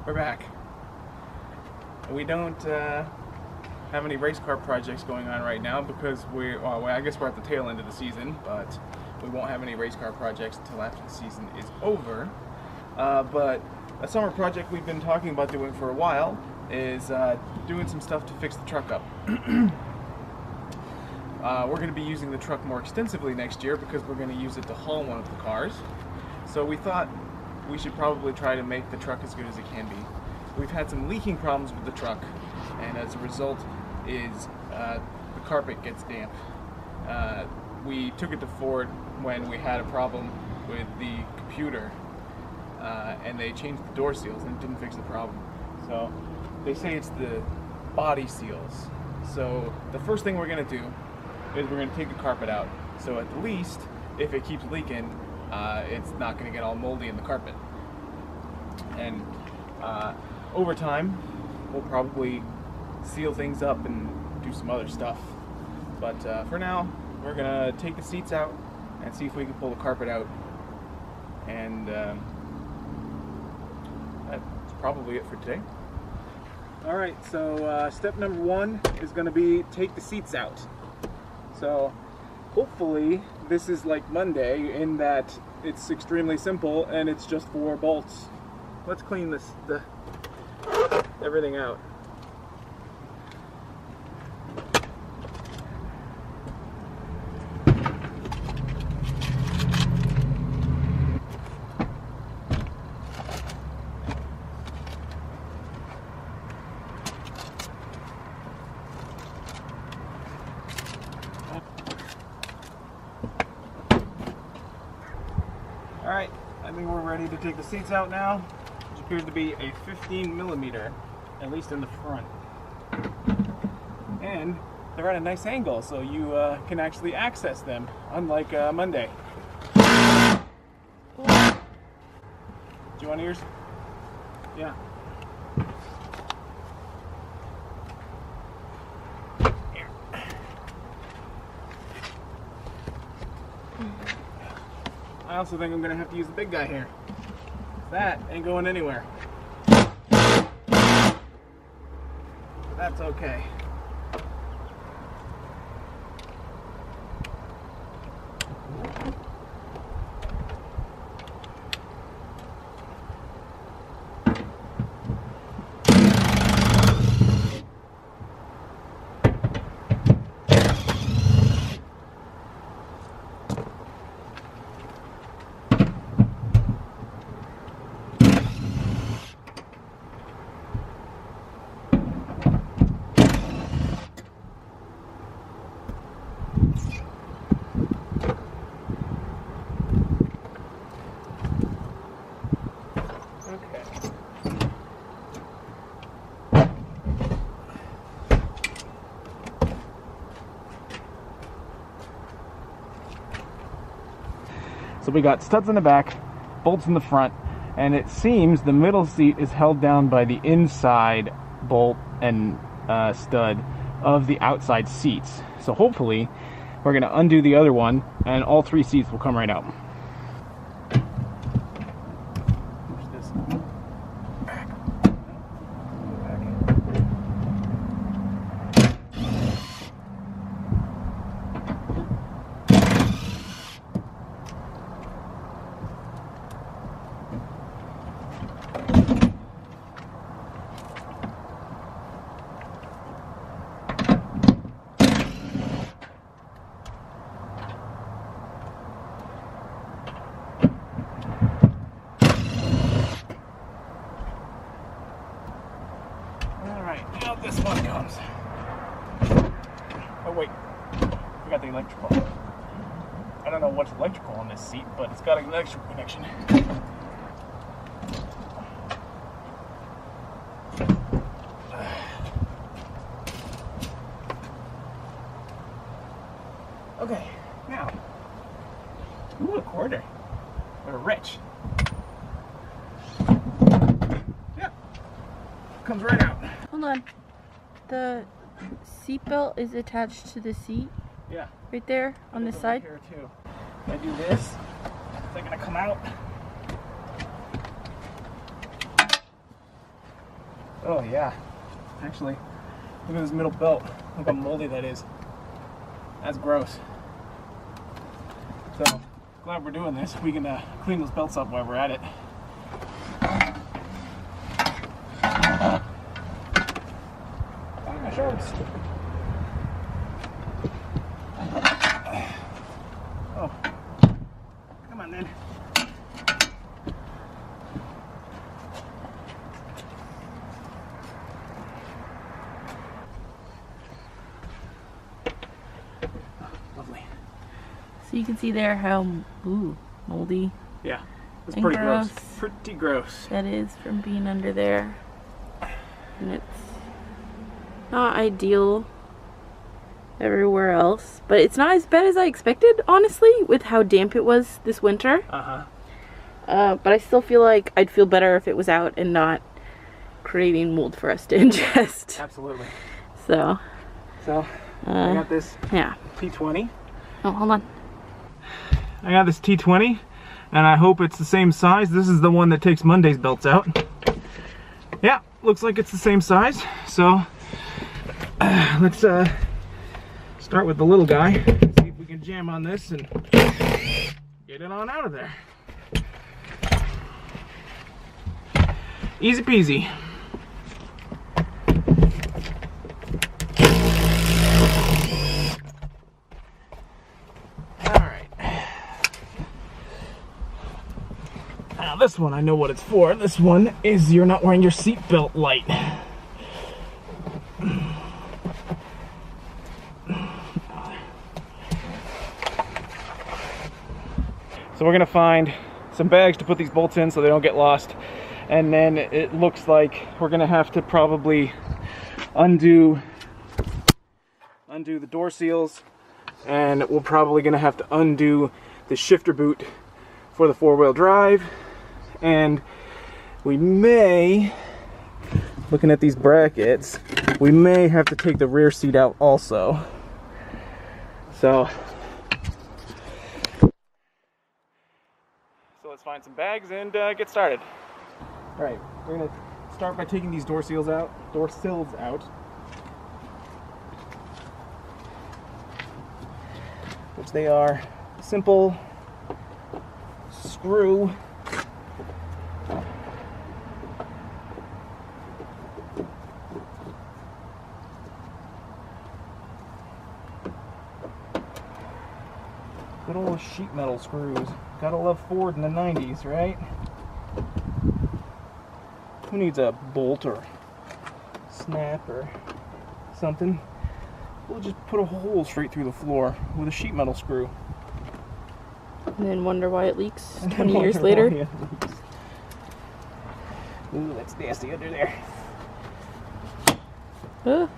We're back. We don't have any race car projects going on right now because I guess we're at the tail end of the season, but we won't have any race car projects until after the season is over. But a summer project we've been talking about doing for a while is doing some stuff to fix the truck up. We're going to be using the truck more extensively next year because we're going to use it to haul one of the cars. So we thought we should probably try to make the truck as good as it can be. We've had some leaking problems with the truck, and as a result is the carpet gets damp. We took it to Ford when we had a problem with the computer, and they changed the door seals and it didn't fix the problem. So they say it's the body seals. So the first thing we're going to do is we're going to take the carpet out. So at the least, if it keeps leaking, it's not going to get all moldy in the carpet. And over time, we'll probably seal things up and do some other stuff. But for now, we're going to take the seats out and see if we can pull the carpet out. And that's probably it for today. Alright, so step number one is going to be take the seats out. So hopefully this is like Monday in that it's extremely simple and it's just 4 bolts. Let's clean everything out. Alright, I think we're ready to take the seats out now, which appears to be a 15mm, at least in the front. And they're at a nice angle, so you can actually access them, unlike Monday. Do you want ears? Yeah. I also think I'm going to have to use the big guy here. That ain't going anywhere. But that's okay. So we got studs in the back, bolts in the front, and it seems the middle seat is held down by the inside bolt and stud of the outside seats. So hopefully we're going to undo the other one and all 3 seats will come right out. Push this back. Now this one comes. Oh wait, we got the electrical. I don't know what's electrical on this seat, but it's got an electrical connection. Okay, now, ooh, a quarter. We're rich. Yeah, comes right out. Hold on. The seatbelt is attached to the seat? Yeah. Right there on the side? Here too. If I do this, they're gonna come out. Oh yeah. Actually, look at this middle belt. Look how moldy that is. That's gross. So, glad we're doing this. We can clean those belts up while we're at it. My shorts. Oh, come on then. Lovely. So you can see there how moldy Yeah, it's and pretty gross. gross. Pretty gross. that is from being under there. And it's not ideal everywhere else, but it's not as bad as I expected, honestly, with how damp it was this winter. But I still feel like I'd feel better if it was out and not creating mold for us to ingest. Absolutely. So I got this yeah. T20. Oh, hold on. I got this T20, and I hope it's the same size. This is the one that takes Monday's belts out. Yeah, looks like it's the same size. So let's start with the little guy. See if we can jam on this and get it on out of there. Easy peasy. Now this one, I know what it's for. This one is you're not wearing your seatbelt light. So we're gonna find some bags to put these bolts in so they don't get lost. And then it looks like we're gonna have to probably undo the door seals, and we're probably gonna have to undo the shifter boot for the four-wheel drive. And we may, looking at these brackets, we may have to take the rear seat out also. So let's find some bags and get started. All right, we're gonna start by taking these door sills out. Which they are simple screw. Good old sheet metal screws. Gotta love Ford in the 90s, right? Who needs a bolt or snap or something? We'll just put a hole straight through the floor with a sheet metal screw. And then wonder why it leaks 20 years later. Ooh, that's nasty under there. You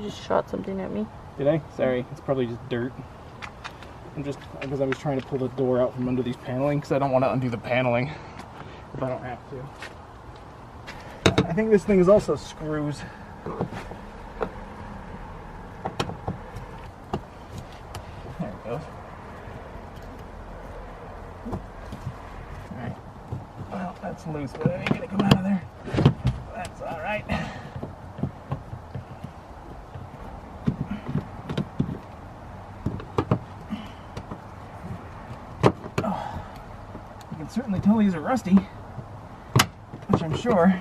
just shot something at me. Did I? Sorry, it's probably just dirt. Because I was trying to pull the door out from under these paneling, because I don't want to undo the paneling if I don't have to. I think this thing is also screws. There it goes. Alright. Well, that's loose, but it ain't gonna come out of there. That's alright. Certainly tell these are rusty, which I'm sure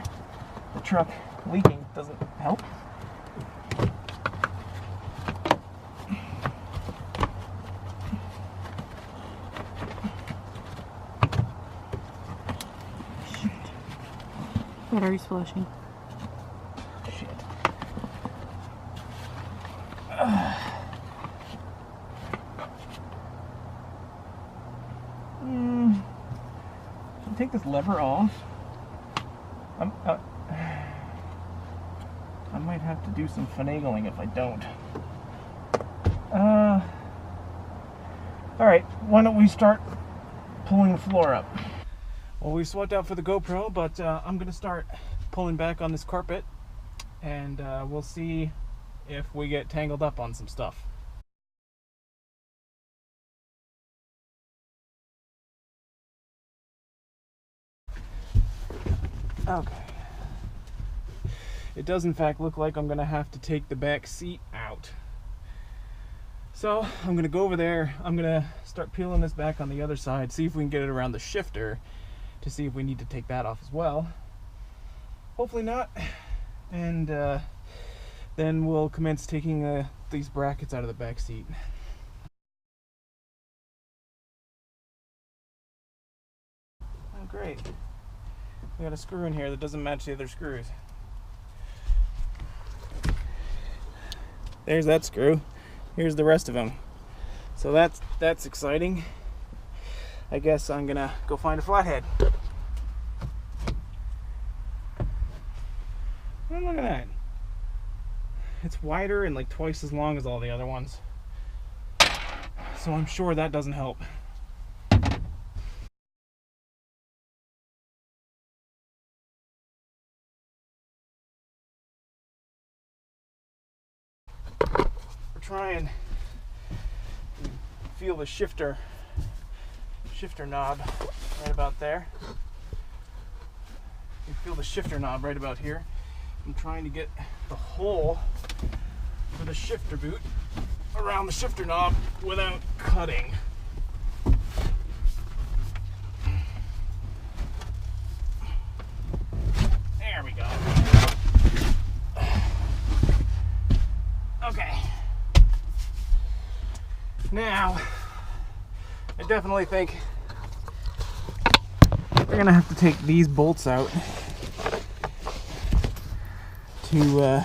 the truck leaking doesn't help. Shit. Battery's flashing. Shit. Take this lever off. I might have to do some finagling if I don't. Alright, why don't we start pulling the floor up? Well, we swapped out for the GoPro, but I'm going to start pulling back on this carpet, and we'll see if we get tangled up on some stuff. Okay, it does in fact look like I'm going to have to take the back seat out. So I'm going to go over there. I'm going to start peeling this back on the other side, see if we can get it around the shifter to see if we need to take that off as well. Hopefully not. And then we'll commence taking these brackets out of the back seat. Oh, great. We got a screw in here that doesn't match the other screws. There's that screw. Here's the rest of them. So that's exciting. I guess I'm gonna go find a flathead. Oh, look at that. It's wider and like twice as long as all the other ones. So I'm sure that doesn't help. We're trying to feel the shifter knob right about there. You feel the shifter knob right about here. I'm trying to get the hole for the shifter boot around the shifter knob without cutting. There we go. Okay. Now, I definitely think we're gonna have to take these bolts out to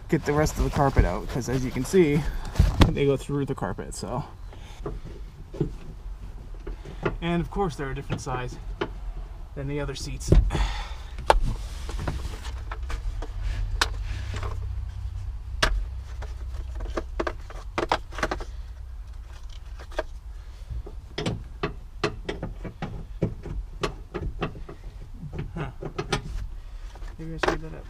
get the rest of the carpet out, because as you can see, they go through the carpet. So, and of course they're a different size than the other seats. Maybe I should leave that up.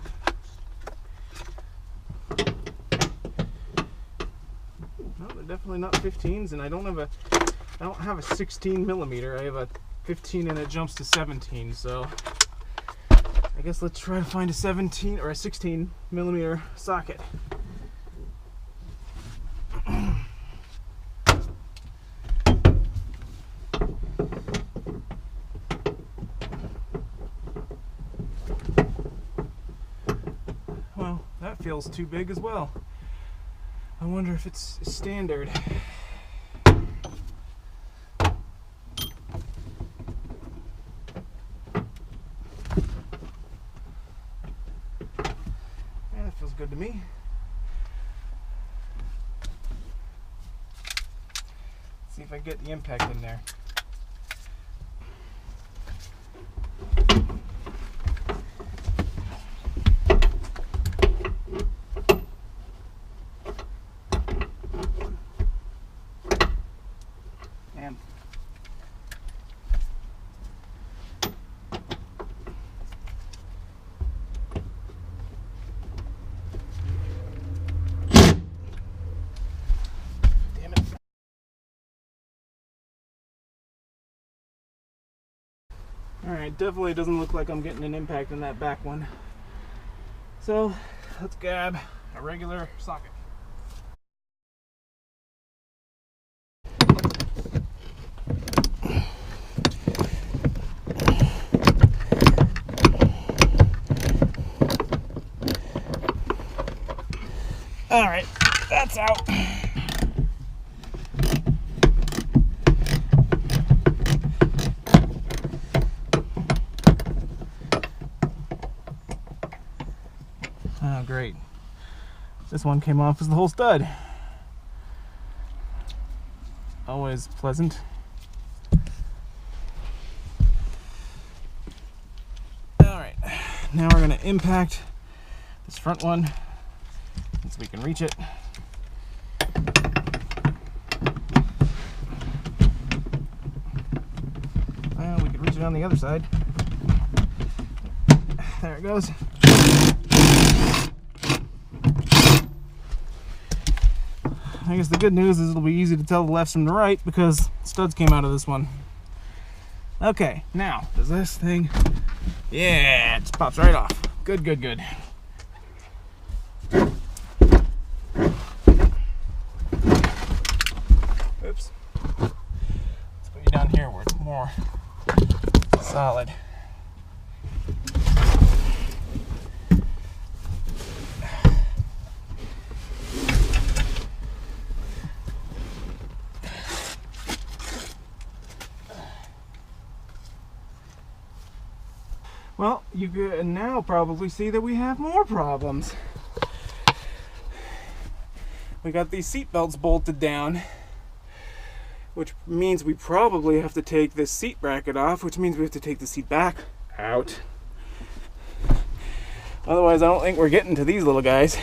No, they're definitely not 15s, and I don't have a 16 millimeter. I have a 15 and it jumps to 17. So I guess let's try to find a 17 or a 16 millimeter socket. Well, that feels too big as well. I wonder if it's standard. Yeah, that feels good to me. Let's see if I can get the impact in there. Alright, definitely doesn't look like I'm getting an impact in that back one. So, let's grab a regular socket. Alright, that's out. Oh, great. This one came off as the whole stud. Always pleasant. Alright, now we're going to impact this front one so we can reach it. Well, we could reach it on the other side. There it goes. I guess the good news is it'll be easy to tell the left from the right because studs came out of this one. Okay, now, does this thing Yeah, it just pops right off. Good, good, good. Oops. Let's put you down here where it's more solid. Well, you can now probably see that we have more problems. We got these seat belts bolted down, which means we probably have to take this seat bracket off, which means we have to take the seat back out. Otherwise, I don't think we're getting to these little guys.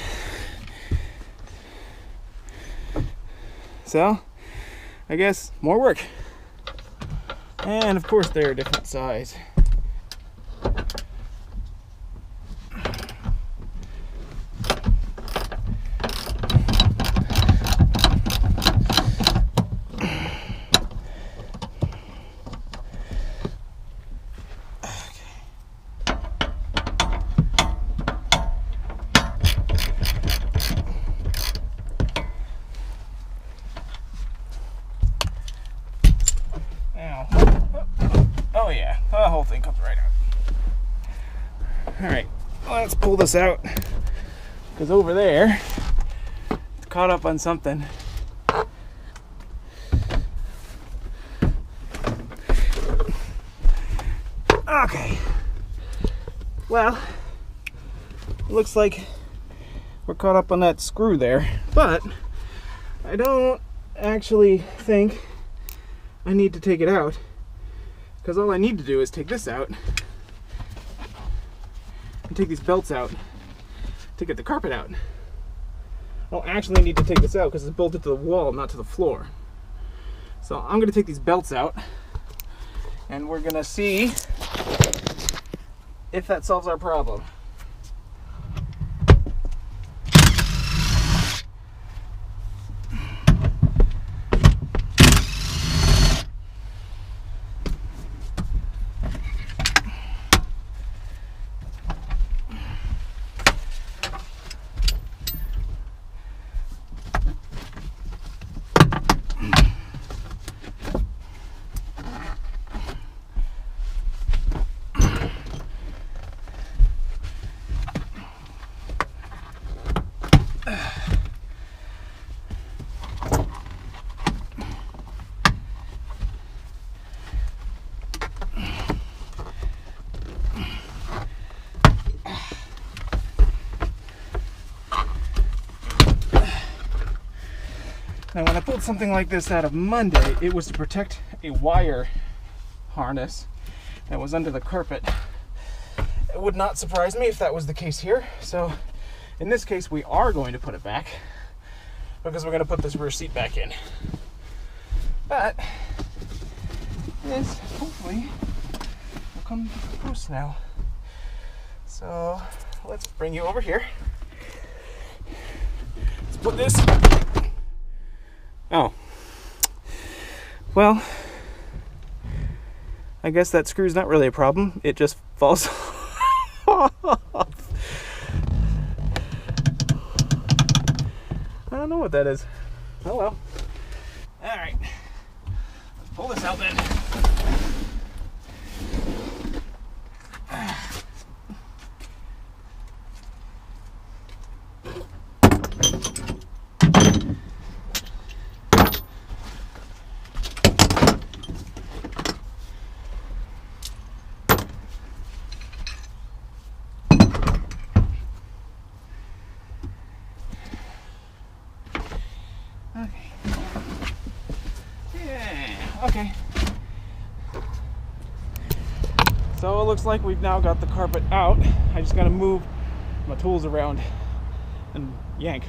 So, I guess more work. And of course, they're a different size. Oh yeah, the whole thing comes right out. Alright, let's pull this out, because over there, it's caught up on something. Okay, well, it looks like we're caught up on that screw there, but I don't actually think I need to take it out, because all I need to do is take this out and take these belts out to get the carpet out. I don't actually need to take this out because it's bolted to the wall, not to the floor. So I'm going to take these belts out and we're going to see if that solves our problem. Now, when I pulled something like this out of Monday, it was to protect a wire harness that was under the carpet. It would not surprise me if that was the case here. So in this case, we are going to put it back because we're going to put this rear seat back in. But this hopefully will come to post now. So let's bring you over here. Let's put this. Oh, well, I guess that screw's not really a problem. It just falls off. I don't know what that is. Oh well. All right, let's pull this out then. Okay. Yeah, okay. So it looks like we've now got the carpet out. I just gotta move my tools around and yank.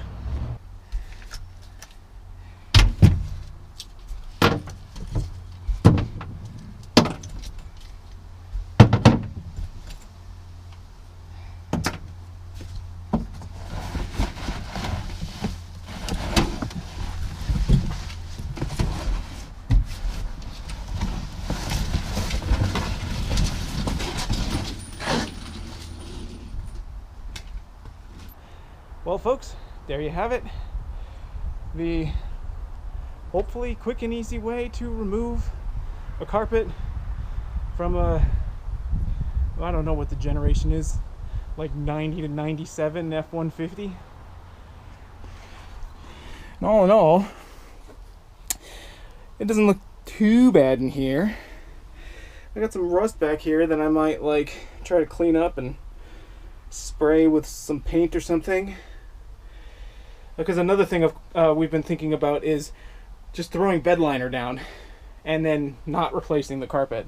Well, folks, there you have it. The hopefully quick and easy way to remove a carpet from a, well, I don't know what the generation is, like 90 to 97 F-150. And all in all, it doesn't look too bad in here. I got some rust back here that I might like try to clean up and spray with some paint or something. Because another thing we've been thinking about is just throwing bed liner down and then not replacing the carpet.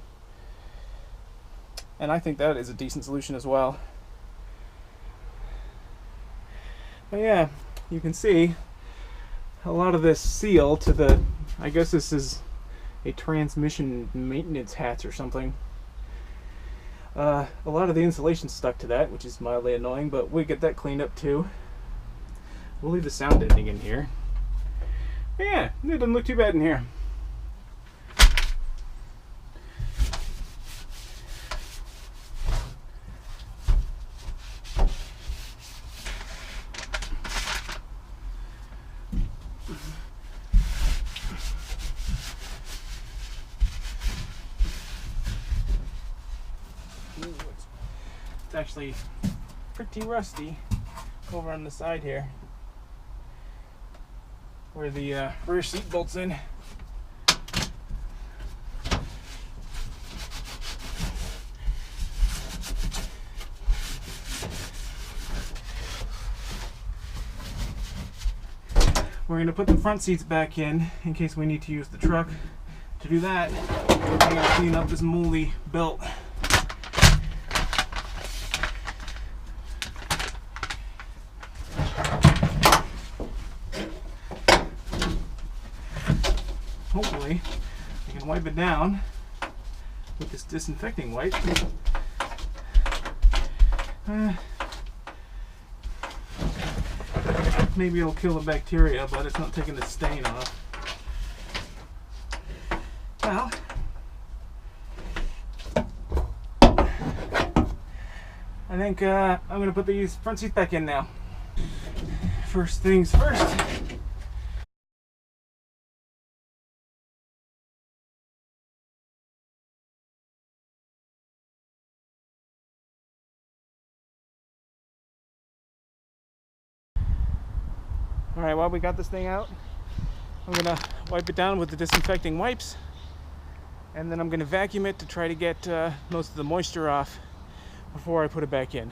And I think that is a decent solution as well. But yeah, you can see a lot of this seal to the, I guess this is a transmission maintenance hatch or something. A lot of the insulation stuck to that, which is mildly annoying, but we get that cleaned up too. We'll leave the sound ending in here. But yeah, it doesn't look too bad in here. It's actually pretty rusty over on the side here, where the rear seat bolts in. We're going to put the front seats back in case we need to use the truck. To do that, we're going to clean up this moldy belt. Hopefully, I can wipe it down with this disinfecting wipe. Maybe it'll kill the bacteria, but it's not taking the stain off. Well, I think I'm going to put these front seats back in now. First things first. Alright, while we got this thing out, I'm going to wipe it down with the disinfecting wipes, and then I'm going to vacuum it to try to get most of the moisture off before I put it back in.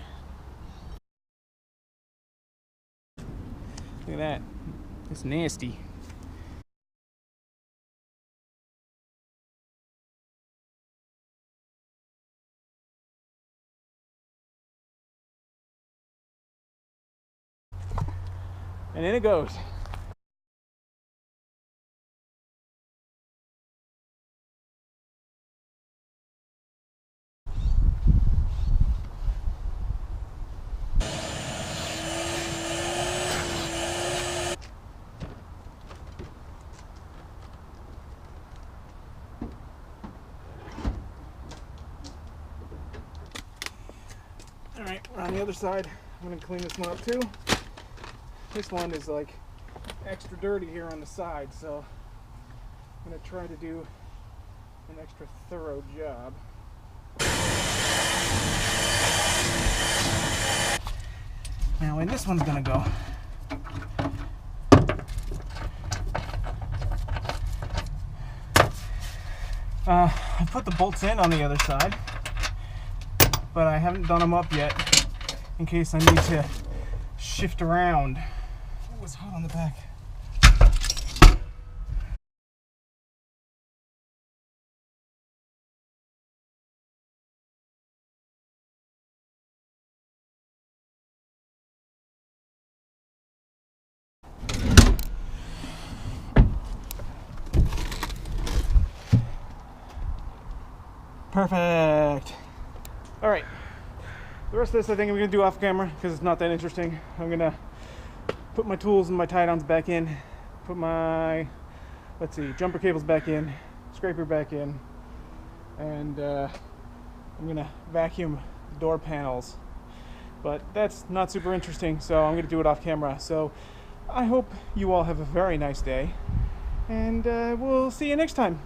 Look at that. It's nasty. And in it goes. Alright, we're on the other side. I'm going to clean this one up too. This one is like extra dirty here on the side, so I'm going to try to do an extra thorough job. Now, when this one's going to go, I put the bolts in on the other side, but I haven't done them up yet in case I need to shift around. Oh, it's hot on the back. Perfect. All right. The rest of this I think I'm going to do off camera because it's not that interesting. I'm going to put my tools and my tie-downs back in, put my, let's see, jumper cables back in, scraper back in, and I'm going to vacuum the door panels But that's not super interesting, so I'm going to do it off camera. So I hope you all have a very nice day, and we'll see you next time.